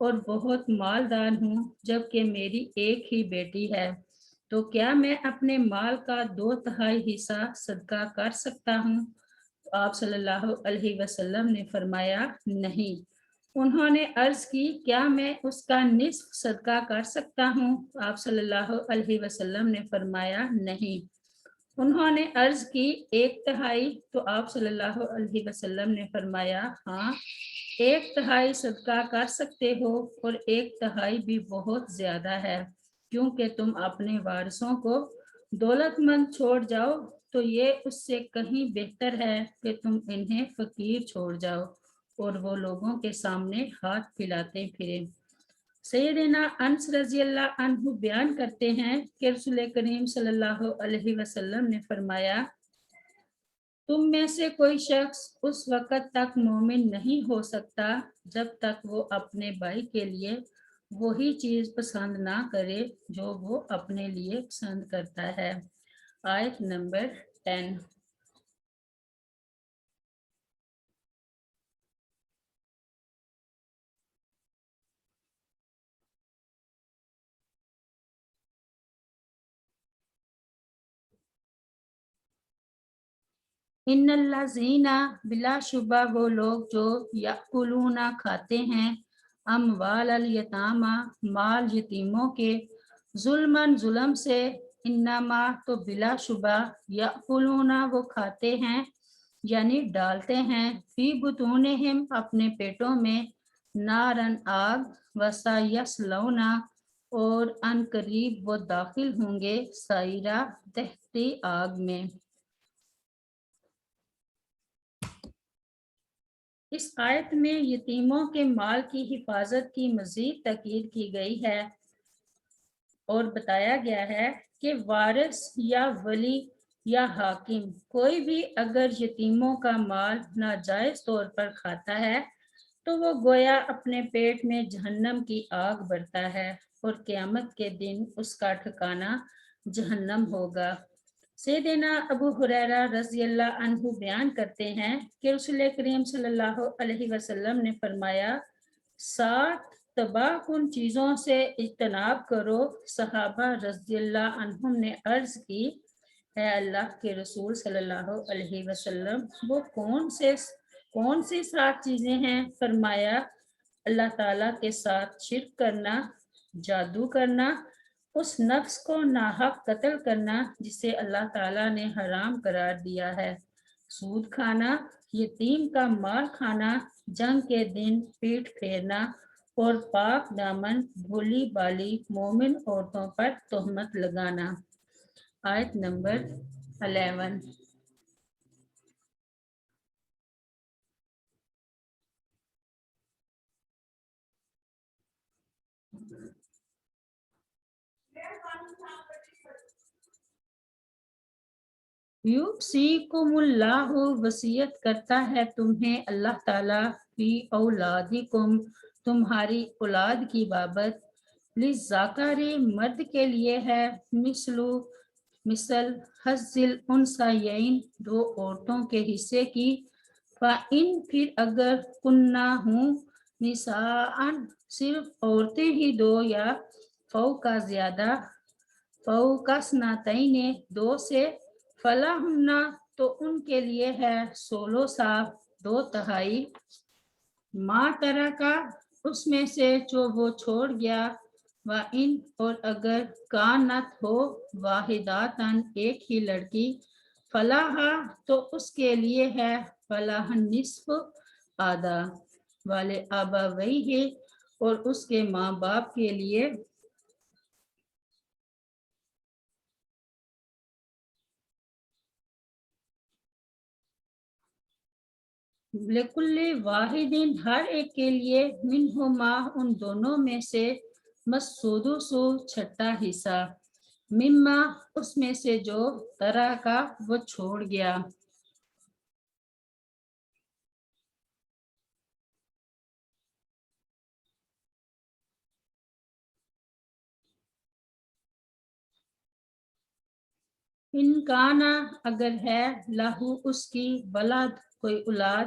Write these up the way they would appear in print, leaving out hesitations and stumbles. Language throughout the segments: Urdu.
اور بہت مالدار ہوں جبکہ میری ایک ہی بیٹی ہے، تو کیا میں اپنے مال کا 2/3 حصہ صدقہ کر سکتا ہوں؟ آپ صلی اللہ علیہ وسلم نے فرمایا نہیں۔ انہوں نے عرض کی کیا میں اس کا نصف صدقہ کر سکتا ہوں؟ آپ صلی اللہ علیہ وسلم نے فرمایا نہیں۔ انہوں نے عرض کی 1/3، تو آپ صلی اللہ علیہ وسلم نے فرمایا ہاں، 1/3 صدقہ کر سکتے ہو، اور 1/3 بھی بہت زیادہ ہے، کیونکہ تم اپنے وارثوں کو دولت مند چھوڑ جاؤ تو یہ اس سے کہیں بہتر ہے کہ تم انہیں فقیر چھوڑ جاؤ اور وہ لوگوں کے سامنے ہاتھ پھیلاتے پھریں۔ سیدنا انس رضی اللہ عنہ بیان کرتے ہیں کہ رسول کریم صلی اللہ علیہ وسلم نے فرمایا تم میں سے کوئی شخص اس وقت تک مومن نہیں ہو سکتا جب تک وہ اپنے بھائی کے لیے وہی چیز پسند نہ کرے جو وہ اپنے لیے پسند کرتا ہے۔ آیت نمبر 10۔ ان الذین بلا شبہ وہ لوگ جو یأکلون کھاتے ہیں اموال الیتامی مال یتیموں کے ظلماً ظلم سے، انما تو بلا شبہ یأکلون وہ کھاتے ہیں یعنی ڈالتے ہیں فی بطونہم اپنے پیٹوں میں نارن آگ وسیصلون اور ان قریب وہ داخل ہوں گے سائرہ دہتی آگ میں۔ اس آیت میں یتیموں کے مال کی حفاظت کی مزید تاکید کی گئی ہے اور بتایا گیا ہے کہ وارث یا ولی یا حاکم کوئی بھی اگر یتیموں کا مال ناجائز طور پر کھاتا ہے تو وہ گویا اپنے پیٹ میں جہنم کی آگ بھرتا ہے اور قیامت کے دن اس کا ٹھکانہ جہنم ہوگا۔ سیدنا ابو ہریرہ رضی اللہ عنہ بیان کرتے ہیں کہ رسول کریم صلی اللہ علیہ وسلم نے فرمایا 7 تباہ کن چیزوں سے اجتناب کرو۔ صحابہ رضی اللہ عنہم نے عرض کی اے اللہ کے رسول صلی اللہ علیہ وسلم وہ کون سی 7 چیزیں ہیں؟ فرمایا اللہ تعالیٰ کے ساتھ شرک کرنا، جادو کرنا، اس نفس کو ناحق قتل کرنا جسے اللہ تعالیٰ نے حرام قرار دیا ہے، سود کھانا، یتیم کا مال کھانا، جنگ کے دن پیٹھ پھیرنا، اور پاک دامن بھولی بالی مومن عورتوں پر تہمت لگانا۔ آیت نمبر 11۔ یوصیکم اللہ وصیت کرتا ہے تمہیں اللہ تعالیٰ فی اولادکم تمہاری اولاد کی بابت، للذکر مرد کے لیے ہے، مثل حظ الانثیین 2 عورتوں کے حصے کی، فإن پھر اگر کننا ہوں نساء صرف عورتیں ہی 2 یا فوق زیادہ، فوق اثنتین 2 سے، فلہن تو ان کے لیے ہے ثلث 2/3 ما ترکا اس میں سے جو وہ چھوڑ گیا، وَإِن اور اگر کانت ہو واحداتن ایک ہی لڑکی، فلاحا تو اس کے لیے ہے فلاح نصف آدھا، والے ابویہ اور اس کے ماں باپ کے لیے لکل واحد ہر ایک کے لیے منہما ان دونوں میں سے السدس 6 حصہ، مما اس میں سے جو ترکا وہ چھوڑ گیا۔ ان کانا اگر ہے لہو اس کی ولد کوئی اولاد،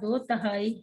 2/3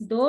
2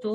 2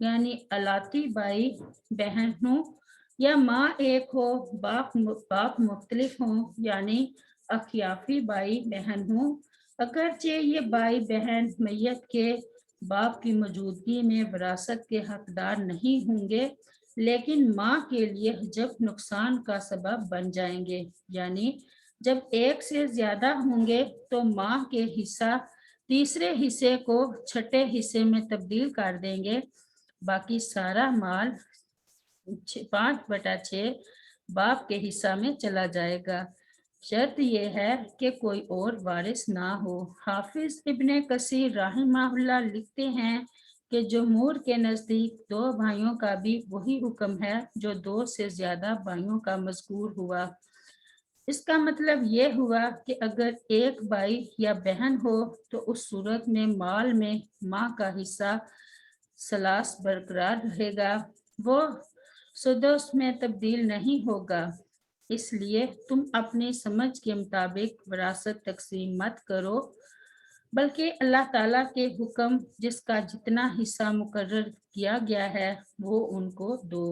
یعنی الاتی بائی بہن ہوں یا ماں ایک ہو باپ مختلف ہوں یعنی اخیافی بائی بہن ہوں، اگرچہ یہ بائی بہن میت کے باپ کی موجودگی میں وراثت کے حقدار نہیں ہوں گے، لیکن ماں کے لیے جب نقصان کا سبب بن جائیں گے، یعنی جب ایک سے زیادہ ہوں گے تو ماں کے حصہ تیسرے حصے کو چھٹے حصے میں تبدیل کر دیں گے، باقی سارا مال 5/6 باپ کے حصہ میں چلا جائے گا۔ شرط یہ ہے کہ کوئی اور وارث نہ ہو۔ حافظ ابن کثیر رحمہ اللہ لکھتے ہیں کہ جمہور کے نزدیک 2 بھائیوں کا بھی وہی حکم ہے جو 2 سے زیادہ بھائیوں کا مذکور ہوا۔ اس کا مطلب یہ ہوا کہ اگر ایک بھائی یا بہن ہو تو اس صورت میں مال میں ماں کا حصہ ثلاث برقرار رہے گا، وہ سدس میں تبدیل نہیں ہوگا۔ اس لیے تم اپنی سمجھ کے مطابق وراثت تقسیم مت کرو، بلکہ اللہ تعالیٰ کے حکم جس کا جتنا حصہ مقرر کیا گیا ہے وہ ان کو دو۔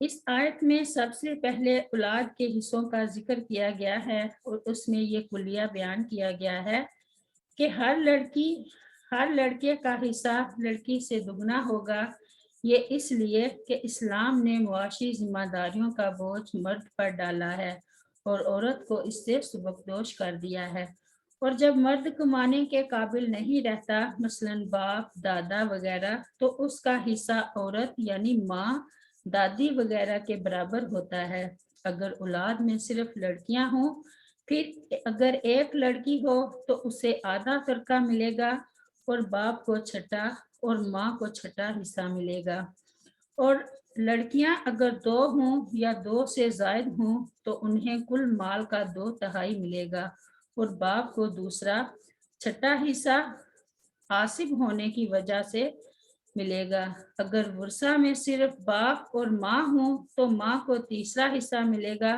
اس آیت میں سب سے پہلے اولاد کے حصوں کا ذکر کیا گیا ہے اور اس میں یہ کلیہ بیان کیا گیا ہے کہ ہر لڑکے کا حصہ لڑکی سے دگنا ہوگا، یہ اس لیے کہ اسلام نے معاشی ذمہ داریوں کا بوجھ مرد پر ڈالا ہے اور عورت کو اس سے سبکدوش کر دیا ہے، اور جب مرد کمانے کے قابل نہیں رہتا، مثلاً باپ، دادا وغیرہ، تو اس کا حصہ عورت یعنی ماں، دادی وغیرہ کے برابر ہوتا ہے۔ اگر اولاد میں صرف لڑکیاں ہوں، پھر اگر ایک لڑکی ہو تو اسے آدھا ترکہ ملے گا اور باپ کو چھٹا اور ماں کو چھٹا حصہ ملے گا، اور لڑکیاں اگر 2 ہوں یا 2 سے زائد ہوں تو انہیں کل مال کا 2/3 ملے گا اور باپ کو دوسرا چھٹا حصہ عاصب ہونے کی وجہ سے ملے گا۔ اگر ورثہ میں صرف باپ اور ماں ہوں تو ماں کو تیسرا حصہ ملے گا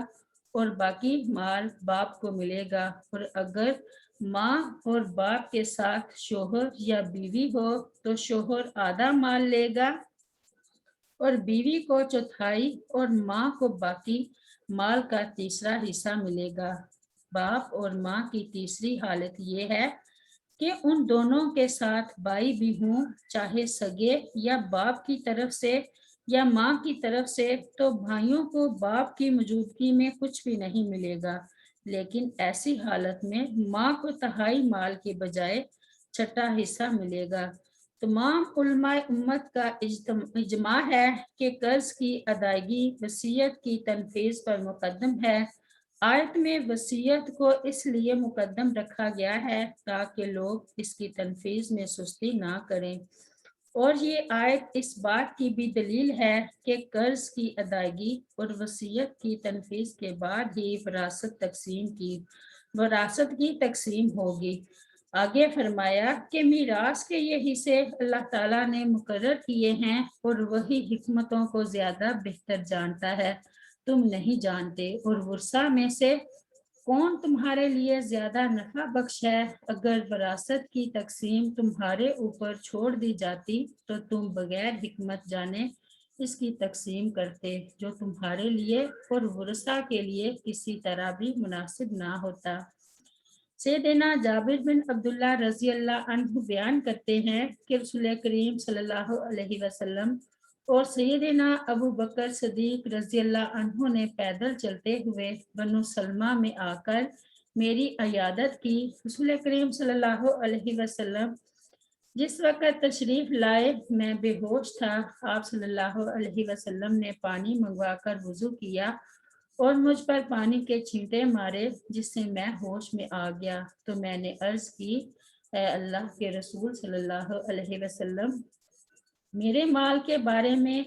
اور باقی مال باپ کو ملے گا، اور اگر ماں اور باپ کے ساتھ شوہر یا بیوی ہو تو شوہر آدھا مال لے گا اور بیوی کو چوتھائی اور ماں کو باقی مال کا تیسرا حصہ ملے گا۔ باپ اور ماں کی تیسری حالت یہ ہے کہ ان دونوں کے ساتھ بھائی بھی ہوں، چاہے سگے یا باپ کی طرف سے یا ماں کی طرف سے، تو بھائیوں کو باپ کی موجودگی میں کچھ بھی نہیں ملے گا، لیکن ایسی حالت میں ماں کو تہائی مال کے بجائے چھٹا حصہ ملے گا۔ تمام علماء امت کا اجماع ہے کہ قرض کی ادائیگی وصیت کی تنفیذ پر مقدم ہے۔ آیت میں وصیت کو اس لیے مقدم رکھا گیا ہے تاکہ لوگ اس کی تنفیذ میں سستی نہ کریں، اور یہ آیت اس بات کی بھی دلیل ہے کہ قرض کی ادائیگی اور وصیت کی تنفیذ کے بعد ہی وراثت کی تقسیم ہوگی۔ آگے فرمایا کہ میراث کے یہ حصے اللہ تعالیٰ نے مقرر کیے ہیں اور وہی حکمتوں کو زیادہ بہتر جانتا ہے، تم نہیں جانتے، اور ورثہ میں سے کون تمہارے لیے زیادہ نفع بخش ہے؟ اگر وراثت کی تقسیم تمہارے اوپر چھوڑ دی جاتی تو تم بغیر حکمت جانے اس کی تقسیم کرتے، جو تمہارے لیے اور ورثہ کے لیے کسی طرح بھی مناسب نہ ہوتا۔ سیدنا جابر بن عبداللہ رضی اللہ عنہ بیان کرتے ہیں کہ رسول کریم صلی اللہ علیہ وسلم اور سیدنا ابو بکر صدیق رضی اللہ عنہ نے پیدل چلتے ہوئے بنو سلمہ میں آ کر میری عیادت کی۔ رسول کریم صلی اللہ علیہ وسلم جس وقت تشریف لائے میں بے ہوش تھا، آپ صلی اللہ علیہ وسلم نے پانی منگوا کر وضو کیا اور مجھ پر پانی کے چھینٹے مارے، جس سے میں ہوش میں آ گیا، تو میں نے عرض کی، اے اللہ کے رسول صلی اللہ علیہ وسلم، میرے مال کے بارے میں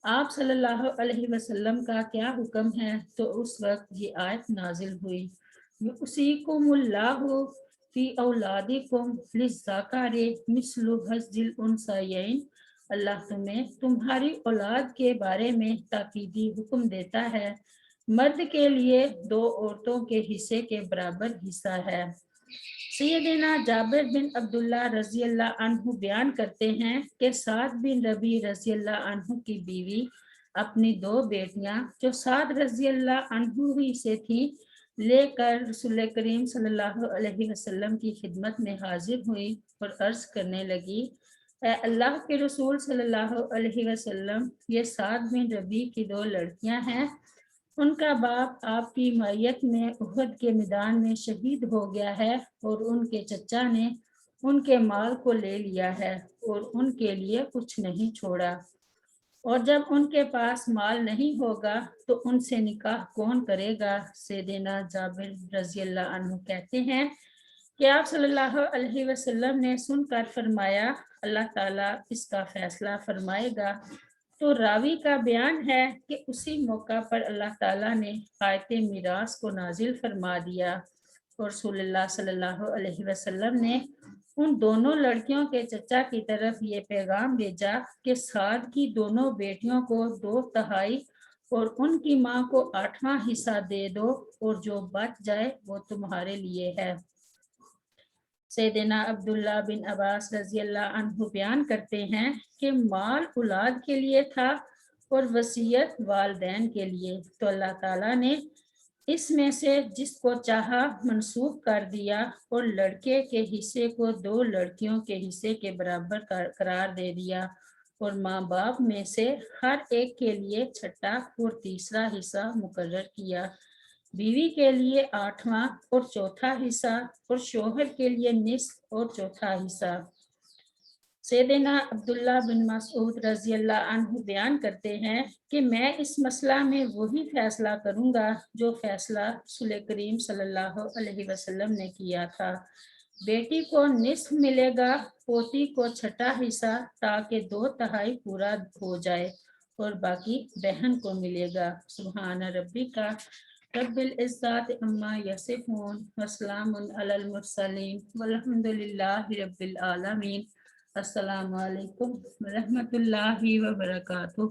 آپ صلی اللہ علیہ وسلم کا کیا حکم ہے؟ تو اس وقت یہ آیت نازل ہوئی، یُوصِیکُمُ اللَّهُ فی اولادکم للذکر مثل حظ الانثیین، اللہ تمہیں تمہاری اولاد کے بارے میں تاکیدی حکم دیتا ہے، مرد کے لیے 2 عورتوں کے حصے کے برابر حصہ ہے۔ سیدنا جابر بن عبداللہ رضی اللہ عنہ بیان کرتے ہیں کہ سعد بن ربی رضی اللہ عنہ کی بیوی اپنی 2 بیٹیاں جو سعد رضی اللہ عنہ ہی سے تھیں لے کر رسول کریم صلی اللہ علیہ وسلم کی خدمت میں حاضر ہوئی اور عرض کرنے لگی، اے اللہ کے رسول صلی اللہ علیہ وسلم، یہ سعد بن ربی کی 2 لڑکیاں ہیں، ان کا باپ آپ کی معیت میں احد کے میدان میں شہید ہو گیا ہے اور ان کے چچا نے ان کے مال کو لے لیا ہے اور ان کے لیے کچھ نہیں چھوڑا، اور جب ان کے پاس مال نہیں ہوگا تو ان سے نکاح کون کرے گا؟ سیدنا جابر رضی اللہ عنہ کہتے ہیں کہ آپ صلی اللہ علیہ وسلم نے سن کر فرمایا، اللہ تعالیٰ اس کا فیصلہ فرمائے گا۔ تو راوی کا بیان ہے کہ اسی موقع پر اللہ تعالیٰ نے آیت میراث کو نازل فرما دیا اور رسول اللہ صلی اللہ علیہ وسلم نے ان دونوں لڑکیوں کے چچا کی طرف یہ پیغام بھیجا کہ سعد کی دونوں بیٹیوں کو 2/3 اور ان کی ماں کو 8واں حصہ دے دو، اور جو بچ جائے وہ تمہارے لیے ہے۔ سیدنا عبداللہ بن عباس رضی اللہ عنہ بیان کرتے ہیں کہ مال اولاد کے لیے تھا اور وصیت والدین کے لیے، تو اللہ تعالیٰ نے اس میں سے جس کو چاہا منسوخ کر دیا اور لڑکے کے حصے کو 2 لڑکیوں کے حصے کے برابر قرار دے دیا، اور ماں باپ میں سے ہر ایک کے لیے 6واں اور 3واں حصہ مقرر کیا، بیوی کے لیے 8واں اور 4تھا حصہ، اور شوہر کے لیے نصف اور 4تھا حصہ۔ سیدنا عبداللہ بن مسعود رضی اللہ عنہ بیان کرتے ہیں کہ میں اس مسئلہ میں وہی فیصلہ کروں گا جو فیصلہ رسول کریم صلی اللہ علیہ وسلم نے کیا تھا، بیٹی کو نصف ملے گا، پوتی کو 6واں حصہ، تاکہ 2/3 پورا ہو جائے اور باقی بہن کو ملے گا۔ سبحان ربک رب العزت عما یصفون وسلام علی المرسلین والحمد للہ رب العالمین۔ السلام علیکم ورحمۃ اللہ وبرکاتہ۔